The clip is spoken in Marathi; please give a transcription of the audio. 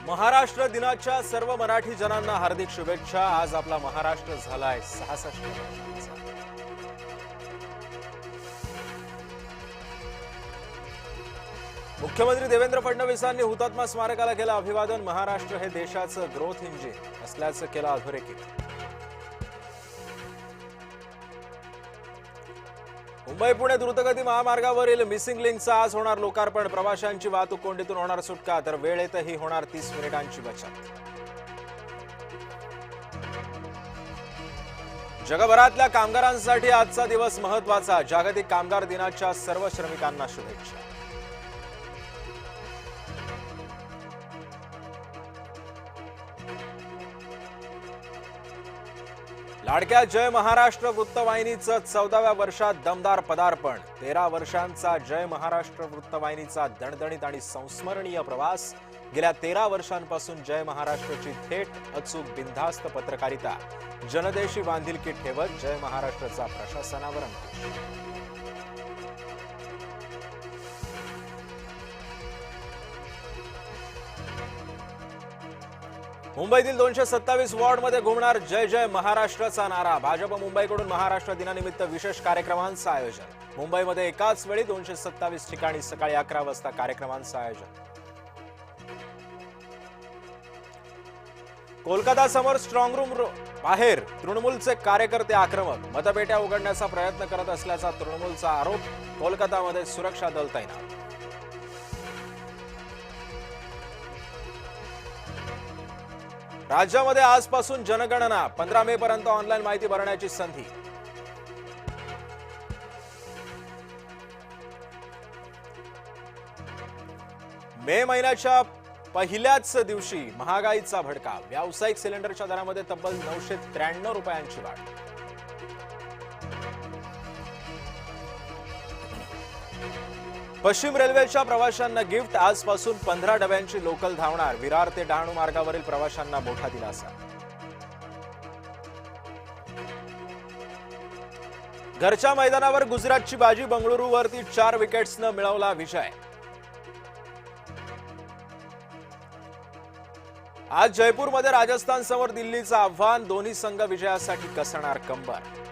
महाराष्ट्र दिनाच्या सर्व मराठी जनांना हार्दिक शुभेच्छा। आज आपला महाराष्ट्र झालाय 66 वर्षांचा। मुख्यमंत्री देवेंद्र फडणवीसांनी हुतात्मा स्मारकाला केलं अभिवादन। महाराष्ट्र हे देशाचं ग्रोथ इंजिन असल्याचं केलं अधोरेखित। मुंबई पुणे द्रुतगती महामार्गावरील मिसिंग लिंकचा आज होणार लोकार्पण। प्रवाशांची वाहतूक कोंडीतून होणार सुटका, तर वेळेतही होणार 30 मिनिटांची बचत। जगभरातल्या कामगारांसाठी आजचा दिवस महत्त्वाचा। जागतिक कामगार दिनाच्या सर्व श्रमिकांना शुभेच्छा। लाडक्या जय महाराष्ट्र वृत्तवाहिनीचं 14व्या वर्षात दमदार पदार्पण। 13 वर्षांचा जय महाराष्ट्र वृत्तवाहिनीचा दणदणीत आणि संस्मरणीय प्रवास। गेल्या 13 वर्षांपासून जय महाराष्ट्राची थेट, अचूक, बिनधास्त पत्रकारिता। जनतेशी बांधिलकी ठेवत जय महाराष्ट्राचा प्रशासनावर अंकुश। मुंबईतील 227 वॉर्डमध्ये घुमणार जय जय महाराष्ट्राचा नारा। भाजप मुंबईकडून महाराष्ट्र दिनानिमित्त विशेष कार्यक्रमांचं आयोजन। मुंबईमध्ये एकाच वेळी 227 ठिकाणी सकाळी 11 वाजता कार्यक्रमांचं आयोजन। कोलकाता समोर स्ट्रॉंग रूम बाहेर तृणमूलचे कार्यकर्ते आक्रमक। मतपेट्या उघडण्याचा प्रयत्न करत असल्याचा तृणमूलचा आरोप। कोलकातामध्ये सुरक्षा दल तैनात। राज्यामध्ये आजपासून जनगणना। 15 मे पर्यंत ऑनलाईन माहिती भरण्याची संधी। मे महिन्याच्या पहिल्याच दिवशी महागाईचा भडका। व्यावसायिक सिलेंडरच्या दरामध्ये तब्बल 993 रुपयांची वाढ। पश्चिम रेल्वेच्या प्रवाशांना गिफ्ट। आजपासून 15 डब्यांची लोकल धावणार। विरार ते डहाणू मार्गावरील प्रवाशांना मोठा दिलासा। घरच्या मैदानावर गुजरातची बाजी। बंगळुरूवरती 4 विकेट्सनं मिळवला विजय। आज जयपूरमध्ये राजस्थान समोर दिल्लीचं आव्हान। दोन्ही संघ विजयासाठी कसणार कंबर।